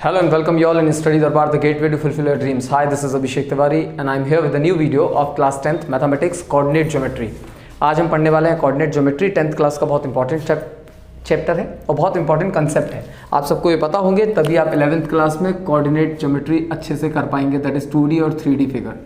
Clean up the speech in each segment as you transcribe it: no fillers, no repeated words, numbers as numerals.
Hello and welcome you all in Study Darbar, the gateway to fulfill your dreams. Hi, this is Abhishek Tiwari and I am here with a new video of class 10th Mathematics Coordinate Geometry. आज हम पढ़ने वाले हैं coordinate geometry. 10th class का बहुत important chapter है और बहुत इंपॉर्टेंट कंसेप्ट है। आप सबको ये पता होंगे तभी आप 11th क्लास में कोऑर्डिनेट ज्योमेट्री अच्छे से कर पाएंगे, दैट इज 2D और 3D फिगर।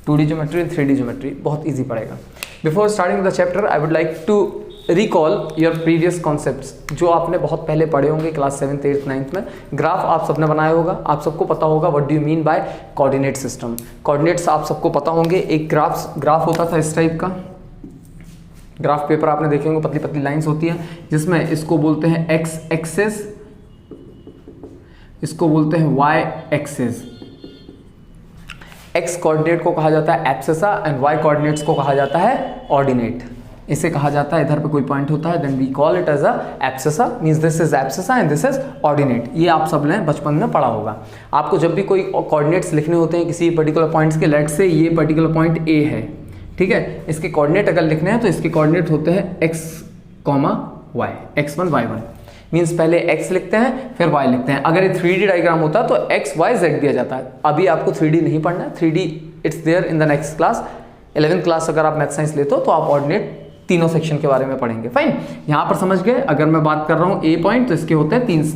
2D geometry and 3D geometry बहुत ईजी पड़ेगा। Before starting the chapter I would like to recall your previous concepts जो आपने बहुत पहले पढ़े होंगे क्लास 7th 8th 9th में। ग्राफ आप सबने बनाया होगा, आप सबको पता होगा what do you mean by coordinate system. Coordinates आप सबको पता होंगे। एक ग्राफ होता था इस टाइप का, ग्राफ पेपर आपने देखे होंगे, पतली पतली लाइंस होती हैं जिसमें इसको बोलते हैं एक्स एक्सिस, इसको बोलते हैं वाई एक्सिस। एक्स कोऑर्डिनेट को कहा जाता है एब्सिसा एंड वाई कोऑर्डिनेट्स को कहा जाता है ऑर्डिनेट। इसे कहा जाता है, इधर पे कोई पॉइंट होता है then we call it as a abscissa, means this is abscissa and this is ordinate. ये आप सब ने बचपन में पढ़ा होगा। आपको जब भी कोई कोऑर्डिनेट्स लिखने होते हैं किसी पर्टिकुलर पॉइंट्स के, लेट से ये पर्टिकुलर पॉइंट ए है, ठीक है, इसके कोऑर्डिनेट अगर लिखने हैं तो इसके कोऑर्डिनेट होते हैं x, y, x1 y1, means पहले x लिखते हैं फिर y लिखते हैं। अगर ये 3D डायग्राम होता तो x y z दिया जाता है। अभी आपको 3D नहीं पढ़ना है, 3D it's there in the next class. 11th class अगर आप मैथ साइंस लेते हो तो आप ऑर्डिनेट तीनों सेक्शन के बारे में पढ़ेंगे। फाइन, यहां पर समझ गए। अगर मैं बात कर रहा हूं ए पॉइंट तो इसके होते हैं 3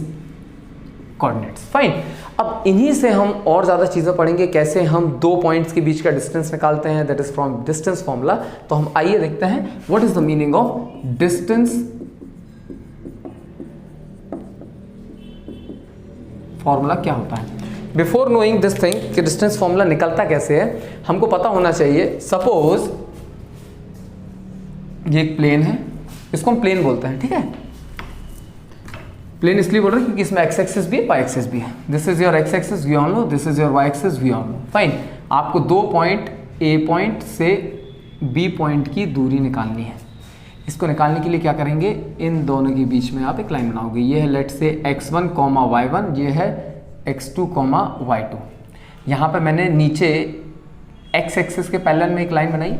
कोऑर्डिनेट्स। फाइन, अब इन्हीं से हम और ज़्यादा चीज़ें पढ़ेंगे, कैसे हम दो पॉइंट्स के बीच का डिस्टेंस निकालते हैं, that is from distance formula. तो हम आइए देखते हैं what is the meaning of distance formula, क्या होता है। बिफोर नोइंग दिस थिंग कि डिस्टेंस फॉर्मूला निकलता कैसे है, हमको पता होना चाहिए। सपोज ये एक प्लेन है, इसको हम प्लेन बोलते हैं, ठीक है। प्लेन इसलिए बोल रहे हैं क्योंकि इसमें एक्स एक्सिस भी है, वाई एक्सिस भी है। This is your X axis, we all know, this is your Y axis, we all know. Fine, आपको दो पॉइंट ए पॉइंट से बी पॉइंट की दूरी निकालनी है। इसको निकालने के लिए क्या करेंगे, इन दोनों के बीच में आप एक लाइन बनाओगे। ये है लेट से x1, y1, ये है x2, y2। यहाँ पर मैंने नीचे x एक्सिस के पैरेलल में एक लाइन बनाई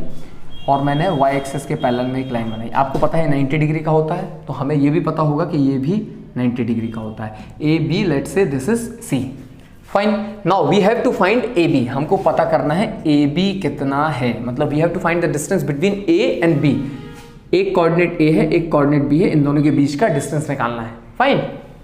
और मैंने y एक्सिस के पैरेलल में एक लाइन बनाई। आपको पता है 90 डिग्री का होता है, तो हमें ये भी पता होगा कि ये भी 90 डिग्री का होता है। A B, let say this is C. Fine, now we have to find A B. हमको पता करना है ए बी कितना है, मतलब we have to find the distance between A and B. एक कोऑर्डिनेट ए है, एक कोऑर्डिनेट बी है, इन दोनों के बीच का डिस्टेंस निकालना है। फाइन,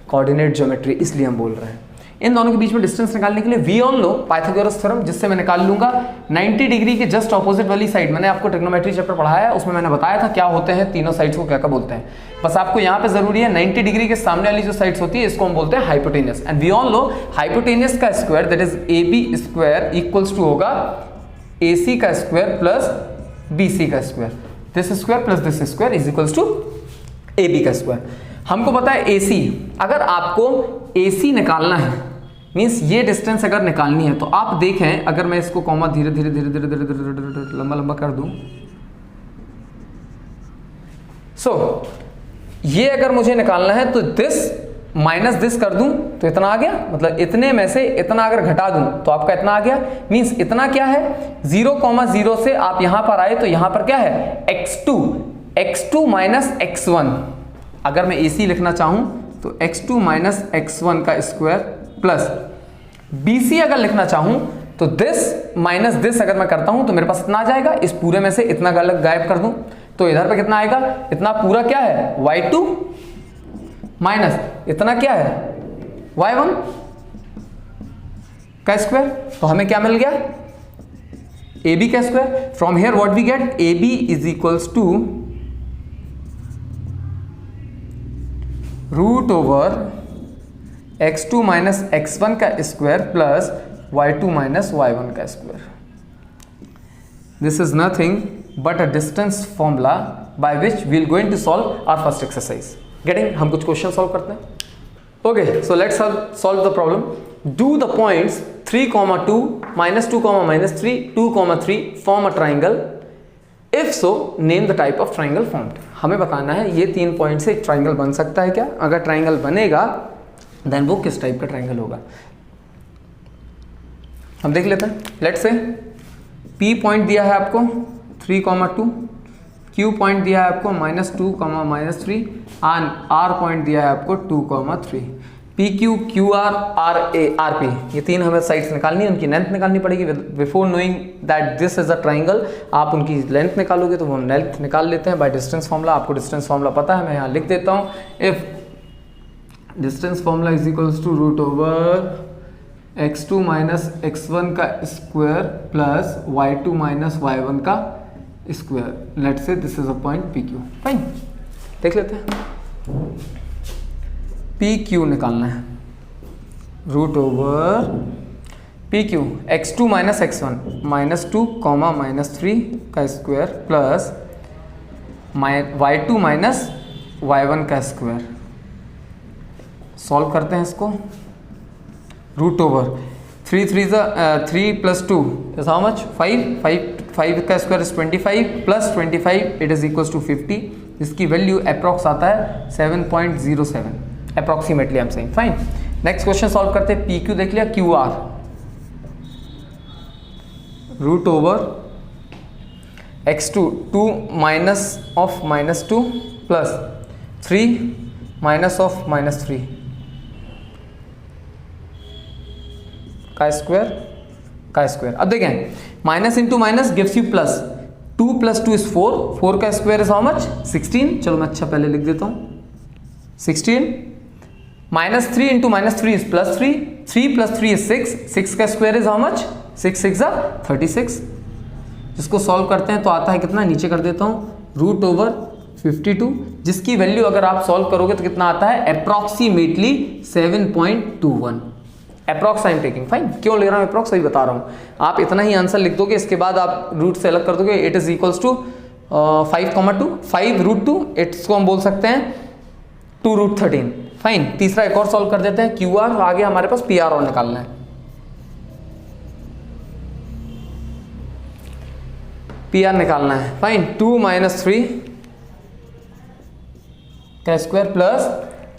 कोऑर्डिनेट ज्योमेट्री इसलिए हम बोल रहे हैं। इन दोनों के बीच में डिस्टेंस निकालने के लिए we all know Pythagoras theorem, जिससे मैं निकाल लूंगा 90 डिग्री के जस्ट ऑपोजिट वाली साइड। मैंने आपको ट्रिग्नोमेट्री चैप्टर पढ़ाया है, उसमें मैंने बताया था क्या होते हैं तीनों साइड्स को, क्या क्या बोलते हैं। बस आपको यहाँ पे जरूरी है 90 डिग्री के सामने वाली जो साइड्स होती है इसको हम बोलते हैं hypotenuse. And we all know hypotenuse का square that is A B square equals to होगा ए सी का स्क्वायर प्लस बी सी का square. This square plus this square is equals to A B का square. हमको पता है ए सी, अगर आपको ए सी निकालना है मीन्स ये डिस्टेंस अगर निकालनी है तो आप देखें, अगर मैं इसको कॉमा धीरे धीरे धीरे धीरे धीरे धीरे लंबा लंबा कर दूं, सो ये अगर मुझे निकालना है तो दिस माइनस दिस कर दूं तो इतना आ गया, मतलब इतने में से इतना अगर घटा दूं तो आपका इतना आ गया। मीन्स इतना क्या है, 0,0 से आप यहां पर आए तो यहां पर क्या है x2 माइनस x1। अगर मैं AC लिखना चाहूं तो x2 माइनस x1 का स्क्वायर प्लस BC अगर लिखना चाहूं तो दिस माइनस दिस अगर मैं करता हूं तो मेरे पास इतना आ जाएगा। इस पूरे में से इतना गलत गायब कर दूं तो इधर पे कितना आएगा, इतना पूरा क्या है y2 माइनस इतना क्या है y1 का स्क्वायर। तो हमें क्या मिल गया, AB का square. From here what we get, AB is equals to root over x2 minus x1 का square plus y2 minus y1 का square. This is nothing but a distance formula by which we will going to solve our first exercise. Getting, हम कुछ question solve करते हैं। Okay, so let's solve the problem. Do the points 3, 2, -2, -3, 2, 3 form a triangle. If so name the type of triangle formed. हमें बताना है ये 3 point से एक ट्राइंगल बन सकता है क्या, अगर ट्राइंगल बनेगा देन वो किस टाइप का ट्राइंगल होगा। हम देख लेते हैं। लेट्स से P पॉइंट दिया है आपको 3, 2, Q पॉइंट दिया है आपको -2, -3 एंड R पॉइंट दिया है आपको 2, 3। P Q Q R R A R P, ये तीन हमें साइड्स निकालनी है, उनकी लेंथ निकालनी पड़ेगी। Before knowing that this is a triangle, आप उनकी लेंथ निकालोगे तो वो लेंथ निकाल लेते हैं बाय डिस्टेंस फॉर्मूला। आपको डिस्टेंस फॉर्मूला पता है, मैं यहाँ लिख देता हूँ। If distance formula is equals to root over x2 minus x1 का square plus y2 minus y1 का square, let's say this is a point P Q. Fine, देख लेते हैं। पी क्यू निकालना है, root over P Q x2 minus x1 -2 comma -3 का square plus y2 minus y1 का square. Solve करते हैं इसको। Root over 3 plus 2 is how much 5 का square is 25 plus 25 it is equals to 50, जिसकी वैल्यू अप्रॉक्स आता है 7.07 approximately. I am saying fine. Next question solve करते हैं। पी क्यू देख लिया, Q R root over x2 2 minus of -2 plus 3 minus of -3 का square. अब देखें, minus into minus gives you plus. 2 plus 2 is 4 का स्क्वायर इज हाउ मच 16। चलो मैं अच्छा पहले लिख देता हूँ 16 -3 इंटू -3 इज +3, 3 प्लस 3 इज 6 का स्क्वायर इज हाउ मच 6 6 36। जिसको सॉल्व करते हैं तो आता है कितना, नीचे कर देता हूँ रूट ओवर 52, जिसकी वैल्यू अगर आप सॉल्व करोगे तो कितना आता है approximately 7.21। Approx I am taking. Fine, क्यों ले रहा हूँ अप्रॉक्स, सही बता रहा हूँ। आप इतना ही आंसर लिख दोगे, इसके बाद आप रूट से अलग कर दोगे। It is equals to 5,2 5 root 2, इसको हम बोल सकते हैं 2 रूट 13। फाइन, तीसरा एक और सॉल्व कर देते हैं। क्यू आर आगे हमारे पास पी आर और निकालना है। पी आर निकालना है। फाइन, 2 माइनस 3 का स्क्वायर प्लस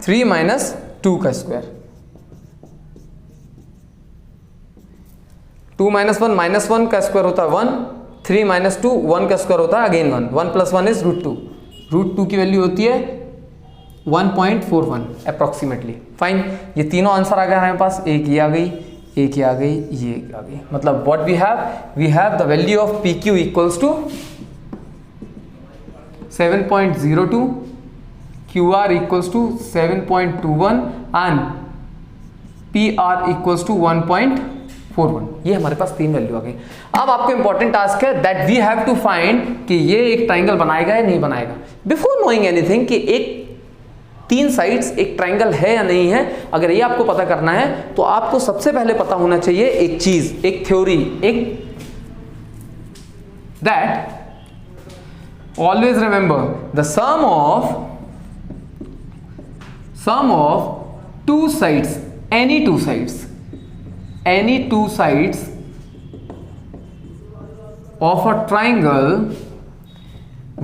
3 माइनस 2 का स्क्वायर। 2 माइनस 1 का स्क्वायर होता है 1, 3 माइनस 2 1 का स्क्वायर होता है again 1, 1 plus 1 is root 2। Root 2 की वैल्यू होती है 1.41 अप्रॉक्सीमेटली। फाइन, ये तीनों आंसर आ गए हमारे पास। एक ये आ गई, एक ये आ गई, ये आ गई। मतलब what we have the value of P Q equals to 7.02, Q R equals to 7.21 and P R equals to 1.41। ये हमारे पास तीन वैल्यू आ गई। अब आपको इंपॉर्टेंट टास्क है that we have to find कि ये एक ट्राइंगल बनाएगा या नहीं बनाएगा। बिफोर नोइंग एनीथिंग कि एक 3 साइड्स एक ट्राइंगल है या नहीं है, अगर ये आपको पता करना है तो आपको सबसे पहले पता होना चाहिए एक चीज, एक थ्योरी, एक that always remember the sum of 2 sides, any two sides of a triangle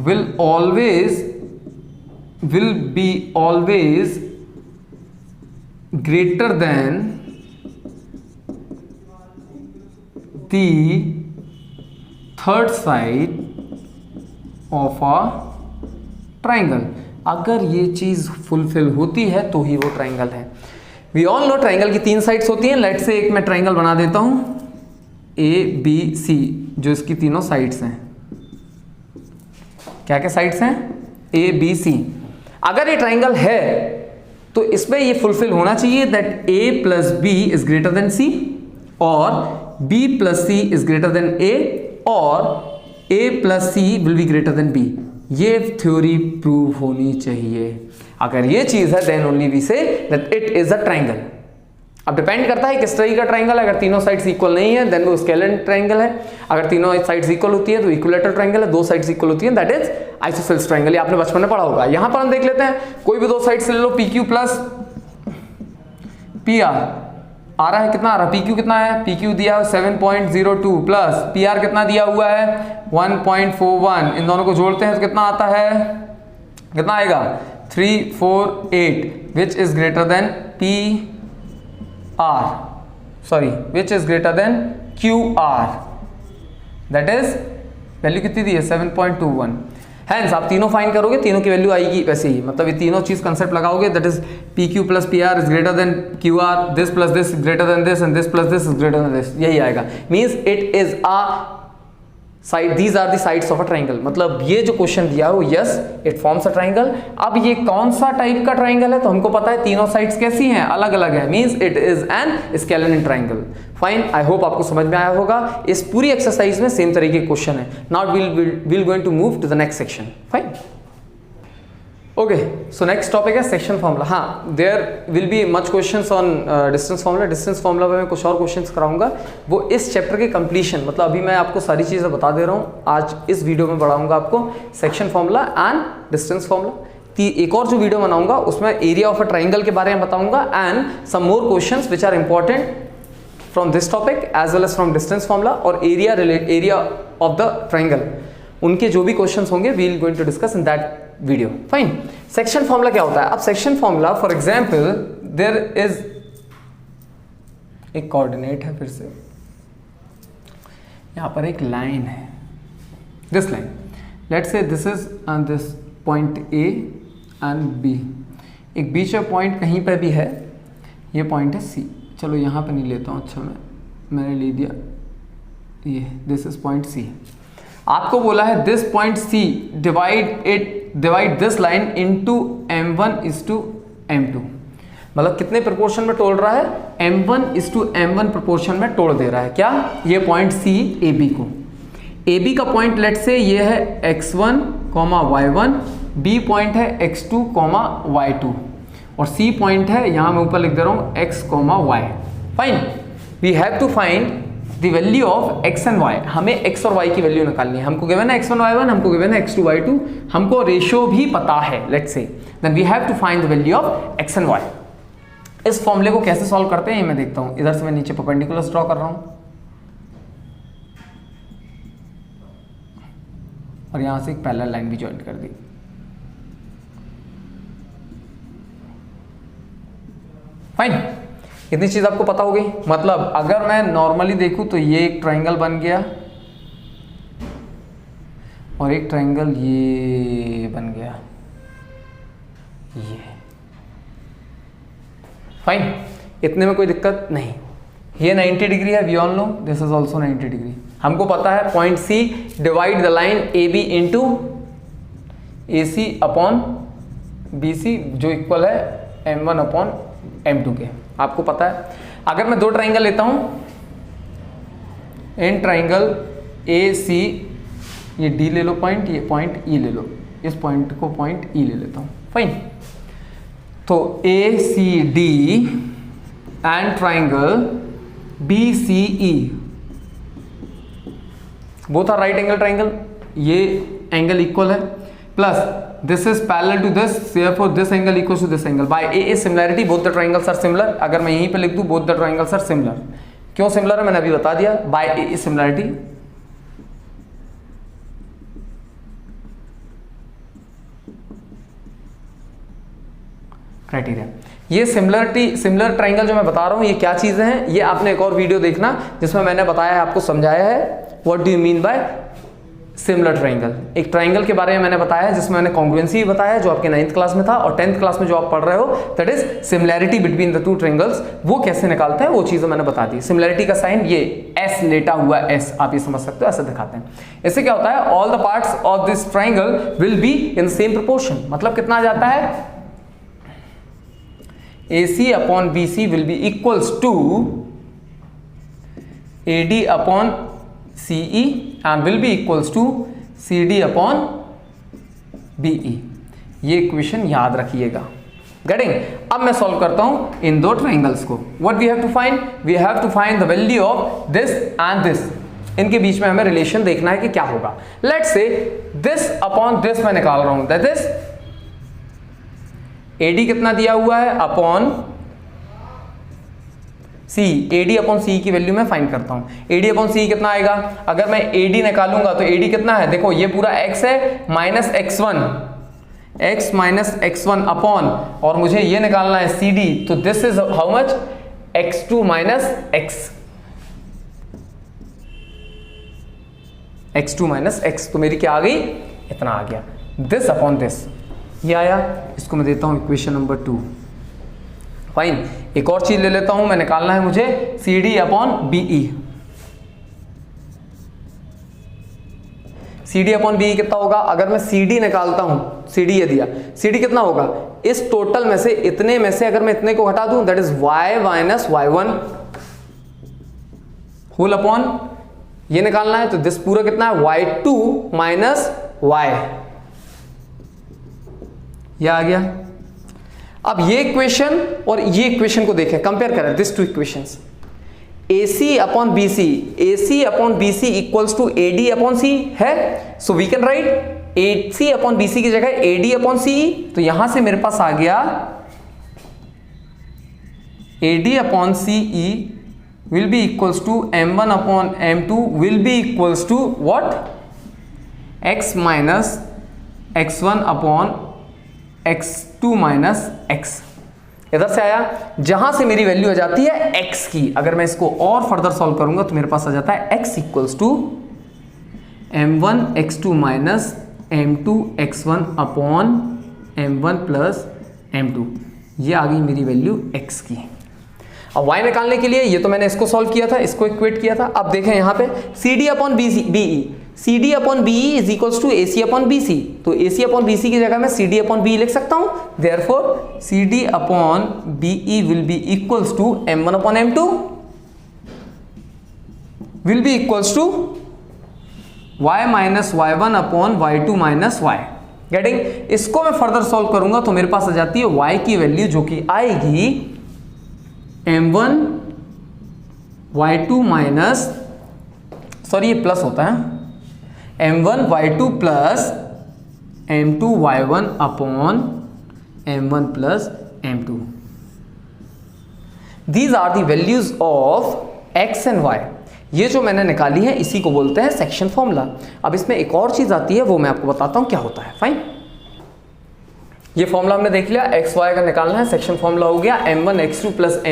will be always greater than the third side of a triangle। अगर ये चीज फुलफिल होती है तो ही वो ट्राइंगल है। वी ऑल नो ट्राइंगल की 3 साइड्स होती हैं। लेट से एक मैं ट्राइंगल बना देता हूं ABC, जो इसकी तीनों साइड्स हैं। क्या क्या साइड्स हैं? ABC। अगर ये ट्राइंगल है तो इसमें ये फुलफिल होना चाहिए that A plus B is greater than C और B plus C is greater than A और A plus C will be greater than B। ये थ्योरी प्रूव होनी चाहिए। अगर ये चीज है then only we say that it is a triangle. अब डिपेंड करता है किस तरह का ट्राइंगल है। अगर तीनों साइड्स इक्वल नहीं है देन वो स्केलर ट्राइंगल है। अगर तीनों साइड्स इक्वल होती है तो इक्विलेटरल ट्राइंगल है। 2 साइड्स इक्वल होती है दैट इज आइसोसेलेस ट्राइंगल। ये आपने बचपन में पढ़ा होगा। यहां पर हम देख लेते हैं, कोई भी 2 साइड्स ले लो, P Q plus P R आ रहा है। कितना आ रहा है? पी क्यू कितना है? पी क्यू दिया 7.02 प्लस पी आर कितना दिया हुआ है 1.41। इन दोनों को जोड़ते हैं तो कितना आता है, कितना आएगा 348 which is greater then P R, sorry which is greater than Q are. That is value कितनी दी है 7.21। हैंस आप तीनों फाइंड करोगे, तीनों की वैल्यू आएगी वैसे ही, मतलब ये तीनों चीज कंसेप्ट लगाओगे, that is P Q plus P R is greater than Q R, this plus this greater than this and this plus this is greater than this, यही आएगा। Means it is a side, these are the sides of a triangle. मतलब ये जो question दिया है वो yes it forms a triangle. अब ये कौन सा टाइप का ट्राइंगल है, तो हमको पता है तीनों साइड्स कैसी हैं, अलग अलग है, means it is an skeleton triangle. Fine, I hope आपको समझ में आया होगा। इस पूरी एक्सरसाइज में सेम तरीके के क्वेश्चन है। Now we'll going to move to the next section. Fine, okay, so next topic है सेक्शन फॉर्मूला। हाँ, there will be much questions on distance formula. Distance formula में मैं कुछ और क्वेश्चंस कराऊंगा, वो इस चैप्टर के कंप्लीशन, मतलब अभी मैं आपको सारी चीज़ें बता दे रहा हूँ, आज इस वीडियो में बढ़ाऊंगा आपको section formula and distance formula. एक और जो वीडियो बनाऊंगा उसमें एरिया ऑफ अ ट्राइंगल के बारे में बताऊंगा and some more questions which are important from this topic as well as from distance formula और एरिया ऑफ द ट्राइंगल, उनके जो भी क्वेश्चंस होंगे we will going to discuss in that video. Fine, section formula क्या होता है? अब section formula, for example there is एक कोऑर्डिनेट है, फिर से यहां पर एक लाइन है, this line, let's say this is and this point A and B, एक बीच में पॉइंट कहीं पे भी है, ये पॉइंट है सी। चलो यहां पे नहीं लेता हूं, अच्छा मैंने ले दिया ये, दिस इज पॉइंट सी। आपको बोला है this point C divide this line into m1:m2, मतलब कितने प्रोपोर्शन में तोड़ रहा है? m1:m1 प्रोपोर्शन में तोड़ दे रहा है। क्या? ये पॉइंट सी ए बी को, ए बी का पॉइंट लेट से ये है x1, y1, बी पॉइंट है x2, y2 और सी पॉइंट है, यहां मैं ऊपर लिख दे रहा हूं x, y। Fine, we have to find the value of x and y। हमें x और y की वैल्यू निकालनी है। हमको गिवन है x1 y1, हमको गिवन है x2 y2, हमको रेशियो भी पता है, let's say, then we have to find the value of x and y। इस फॉर्मूले को कैसे सॉल्व करते हैं ये मैं देखता हूं। इधर से मैं नीचे परपेंडिकुलर्स ड्रॉ कर रहा हूं और यहां से एक पैरेलल लाइन भी ज्वाइन कर दी। फाइन, इतनी चीज आपको पता हो गई। मतलब अगर मैं नॉर्मली देखूं तो ये एक ट्राइंगल बन गया और एक ट्राइंगल ये बन गया, ये। फाइन, इतने में कोई दिक्कत नहीं। ये 90 डिग्री है, we all know this is also 90 degree. हमको पता है point C divide the line A B into A C upon B C, जो इक्वल है m1/m2 के। आपको पता है, अगर मैं दो ट्राइंगल लेता हूं, इन ट्राइंगल ए सी, ये डी ले लो पॉइंट, ये पॉइंट ई ले लो, इस पॉइंट को पॉइंट ई ले लेता हूं। फाइन, तो A C D and triangle B C E, both are right angle triangle, ये एंगल इक्वल है, plus this is parallel to this, therefore this angle equals to this angle. By a is similarity both the triangles are similar. अगर मैं यहीं पे लिख दूं both the triangles are similar, क्यों similar है मैंने अभी बता दिया। by a is similarity, criteria. ये सिमिलर ट्राइंगल जो मैं बता रहा हूं, ये क्या चीजें हैं, ये आपने एक और वीडियो देखना जिसमें मैंने बताया है, आपको समझाया है what do you mean by similar triangle. एक ट्राइंगल के बारे में मैंने बताया जिसमें मैंने कॉन्ग्रुएंसी भी बताया, जो आपके 9th क्लास में था, और 10th क्लास में जो आप पढ़ रहे हो, that is similarity between the two triangles. वो कैसे निकालते हैं वो चीजें मैंने बता दी। सिमिलैरिटी का साइन ये एस लेटा हुआ एस, आप ये समझ सकते हो, ऐसे दिखाते हैं। इससे क्या होता है, all the parts of this triangle will be in same proportion. मतलब कितना आ जाता है, AC upon BC will be equals to AD upon CE and will be equals to CD upon BE। ये इक्वेशन याद रखिएगा। गेटिंग? अब मैं सॉल्व करता हूं इन दो ट्राइंगल्स को। What we have to find, we have to find the value of this and this. इनके बीच में हमें रिलेशन देखना है कि क्या होगा। Let's say this upon this मैं निकाल रहा हूं, दैट इज AD कितना दिया हुआ है upon C, AD upon C की वैल्यू मैं फाइंड करता हूं। AD अपॉन C कितना आएगा, अगर मैं AD निकालूंगा तो AD कितना है, देखो ये पूरा x है minus x1, x minus x1 upon, और मुझे ये निकालना है CD, तो this is how much, x2 minus x2 minus x, तो मेरी क्या आ गई, इतना आ गया। दिस अपॉन दिस, ये आया, इसको मैं देता हूं इक्वेशन नंबर 2। फाइन, एक और चीज ले लेता हूं, मैं निकालना है मुझे C D upon B E. C D upon B E कितना होगा? अगर मैं सी डी निकालता हूं, सी डी ये दिया, सी डी कितना होगा? इस टोटल में से इतने में से अगर मैं इतने को हटा दूं, that is y minus y1 whole upon, ये निकालना है तो दिस पूरा कितना है? y2 माइनस y, ये आ गया। अब ये इक्वेशन और ये इक्वेशन को देखें, कंपेयर करें this two equations. AC upon BC, AC upon BC equals to AD upon C है, so we can write AC upon BC की जगह AD अपॉन CE, तो यहां से मेरे पास आ गया AD upon CE will be equals to M1 upon M2 will be equals to what? X minus X1 upon X2 minus X। इधर से आया, जहां से मेरी वैल्यू आ जाती है x की, अगर मैं इसको और फर्दर सॉल्व करूंगा तो मेरे पास आ जाता है x equals to M1 X2 minus M2 X1 upon M1 plus M2, ये आ गई मेरी वैल्यू x की। अब y निकालने के लिए ये तो मैंने इसको सॉल्व किया था, इसको इक्वेट किया था। अब देखें यहाँ पे C D upon B E, C D upon B E is equals to AC upon BC, तो AC अपॉन BC की जगह मैं CD अपॉन BE लिख सकता हूँ। Therefore CD upon BE will be equals to M1 upon M2 will be equals to y minus y1 upon y2 minus y। Getting? इसको मैं further solve करूंगा तो मेरे पास आ जाती है y की वैल्यू जो कि आएगी M1 y2 माइनस, सॉरी ये प्लस होता है, M1 y2 plus M2 y1 upon M1 plus M2। These are the values of x and y। ये जो मैंने निकाली है इसी को बोलते हैं सेक्शन फॉर्मूला। अब इसमें एक और चीज आती है, वो मैं आपको बताता हूं क्या होता है। फाइन, ये फॉर्मूला हमने देख लिया, एक्स वाई का निकालना है, सेक्शन फॉर्मूला हो गया M1 X2 plus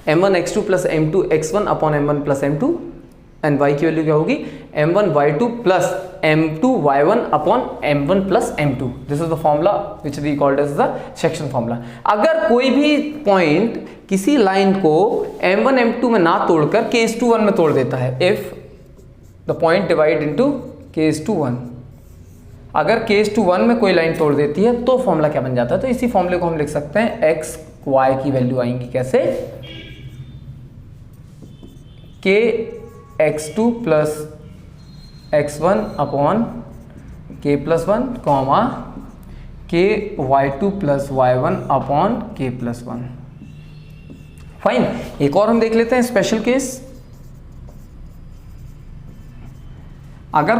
M1 X2 plus M2 X1 upon M1 plus M2, and y की वैल्यू क्या होगी? M1 y2 plus M2 y1 upon M1 plus M2। This is the formula which we called as the section formula. अगर कोई भी point किसी line को M1 M2 में ना तोड़कर K1 में तोड़ देता है, if the point divide into K1, अगर K1 में कोई लाइन तोड़ देती है तो फॉर्मूला क्या बन जाता है? तो इसी फॉर्मूले को हम लिख सकते हैं x y की वैल्यू आएंगी कैसे? K x2 plus x1 upon K plus 1 comma K y2 plus y1 upon K plus 1। Fine, एक और हम देख लेते हैं स्पेशल केस। अगर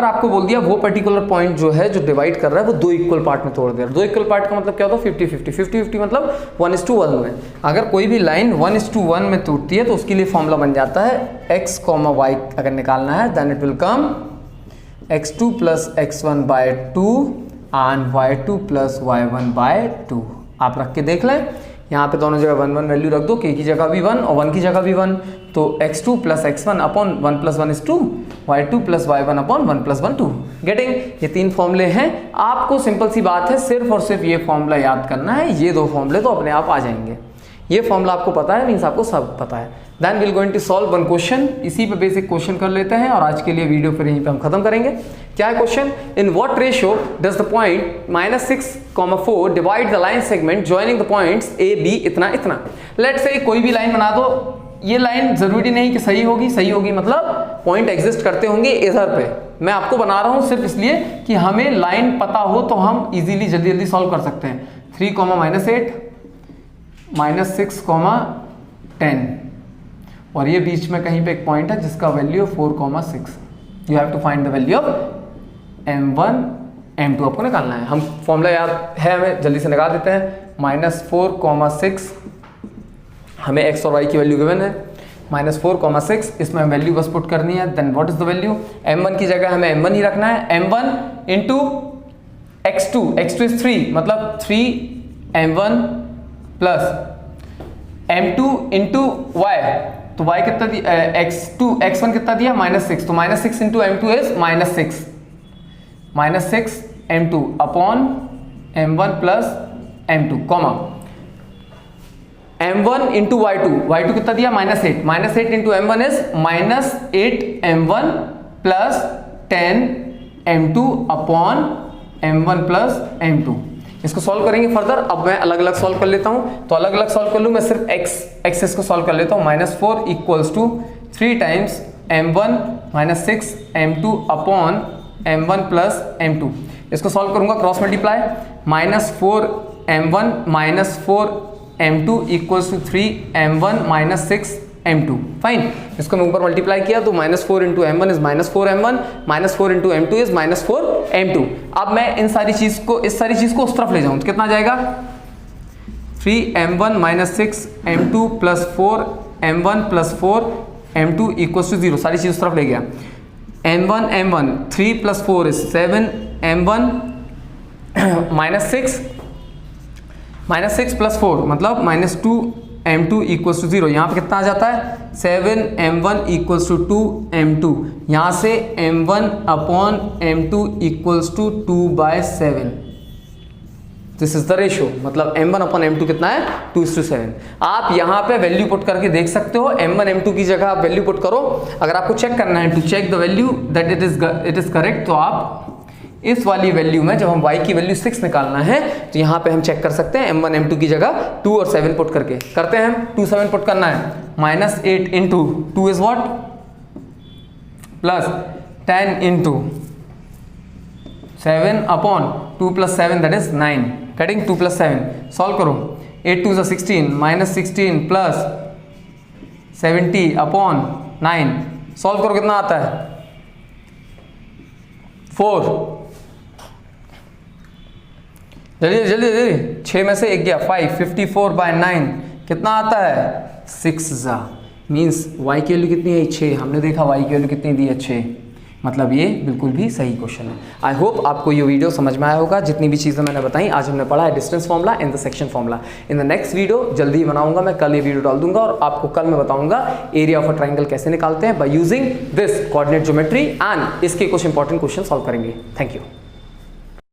आपको बोल दिया वो पर्टिकुलर पॉइंट जो है जो डिवाइड कर रहा है वो दो इक्वल पार्ट में तोड़ दे रहा है। दो इक्वल पार्ट का मतलब क्या होता है? 50-50, 50-50 मतलब 1:1 में। अगर कोई भी लाइन 1:1 में टूटती है तो उसके लिए फॉर्मूला बन जाता है x, y अगर निकालना है then it will come x2 plus x1 by 2 and y2 plus y1 by 2। आप रख के देख लें, यहाँ पे दोनों जगह 1 1 वैल्यू रख दो, k की जगह भी 1 और 1 की जगह भी 1, तो x2 plus x1 upon 1 plus 1 is 2, y2 plus y1 upon 1 plus 1 2। Getting? ये तीन फॉर्मूले हैं। आपको सिंपल सी बात है, सिर्फ और सिर्फ ये फॉर्मूला याद करना है, ये दो फॉर्मूले तो अपने आप आ जाएंगे। ये फॉर्मूला आपको पता है, मीन्स आपको सब पता है। Then we will going to solve one question, इसी पे बेसिक क्वेश्चन कर लेते हैं और आज के लिए वीडियो फिर यहीं पे हम खत्म करेंगे। क्या है question? In what ratio does the point -6,4 divide the line segment joining the points A B इतना इतना। लेट्स से कोई भी लाइन बना दो, ये लाइन जरूरी नहीं कि सही होगी मतलब पॉइंट एग्जिस्ट करते होंगे इधर पे। मैं आपको बना रहा हूं सिर्फ इसलिए कि हमें लाइन पता हो तो हम इजीली जल्दी सॉल्व कर सकते हैं। 3, -8, -6, 10 और ये बीच में कहीं पे एक पॉइंट है जिसका value 4, 6। You have to find the value of M1 M2 आपको निकालना है। हम फॉर्मूला याद है हमें, जल्दी से निकाल देते हैं। -4, 6 हमें x और y की वैल्यू गिवन है, -4, 6 इसमें वैल्यू बस पुट करनी है। Then what is the value? M1 की जगह हमें M1 ही रखना है। M1 इंटू x2 इज 3 मतलब 3M1 plus M2 into y, तो y कितना दिया? x1 कितना दिया? -6, तो -6 into M2 is -6, -6 m2 upon m1 plus m2 comma m1 into y2 कितना दिया -8, -8 into m1 is -8 m1 plus 10 m2 upon m1 plus m2। इसको सॉल्व करेंगे फर्दर। अब मैं अलग अलग सॉल्व कर लेता हूं, तो अलग अलग सॉल्व कर लूं। मैं सिर्फ एक्सेस को सॉल्व कर लेता हूं। -4 equals to 3 times m1 -6 m2 upon m1 plus m2। इसको सॉल्व करूंगा cross multiply, -4 m1 -4 m2 equals to 3 m1 -6 m2। Fine, इसको मैं ऊपर मल्टीप्लाई किया तो -4 into m1 is -4 m1, -4 into m2 is -4 m2। अब मैं इस सारी चीज को उस तरफ ले जाऊं तो कितना आ जाएगा 3 m1 -6 m2 plus 4 m1 plus 4 m2 equals to 0। सारी चीज उस तरफ ले गया। m1 3 plus 4 is 7 m1 -6 plus 4 मतलब -2 m2 इक्वल्स टू 0। यहाँ पे कितना आ जाता है 7 m1 इक्वल्स टू 2 m2। यहाँ से m1 upon m2 equals to 2/7। This is the ratio, मतलब m1 अपॉन m2 कितना है 2:7। आप यहाँ पे वैल्यू पुट करके देख सकते हो। m1 m2 की जगह आप वैल्यू पुट करो। अगर आपको चेक करना है to check the value that it is correct, तो आप इस वाली वैल्यू में जब हम y की वैल्यू 6 निकालना है तो यहाँ पे हम चेक कर सकते हैं m1 m2 की जगह 2 और 7 पुट करके। करते हैं हम 2 7 पुट करना है। -8 into 2 is what plus 10 into 7 upon 2 plus 7 that is 9। Cutting 2 plus 7 solve करो। 8 2 16 -16 प्लस 70 अपॉन 9 सॉल्व करो कितना आता है 4। जल्दी 6 में से 1 गया 5। 54/9 कितना आता है 6 मीन्स y की वैल्यू कितनी है 6। हमने देखा y की वैल्यू कितनी दी है 6, मतलब ये बिल्कुल भी सही क्वेश्चन है। आई होप आपको ये वीडियो समझ में आया होगा। जितनी भी चीज़ें मैंने बताई आज हमने पढ़ा है distance formula and the section formula. In the next video जल्दी ही बनाऊंगा मैं, कल ये वीडियो डाल दूंगा और आपको कल मैं बताऊंगा एरिया ऑफ अ ट्राइंगल कैसे निकालते हैं by using this coordinate geometry and इसके कुछ इंपॉर्टेंट क्वेश्चन सॉल्व करेंगे। Thank you.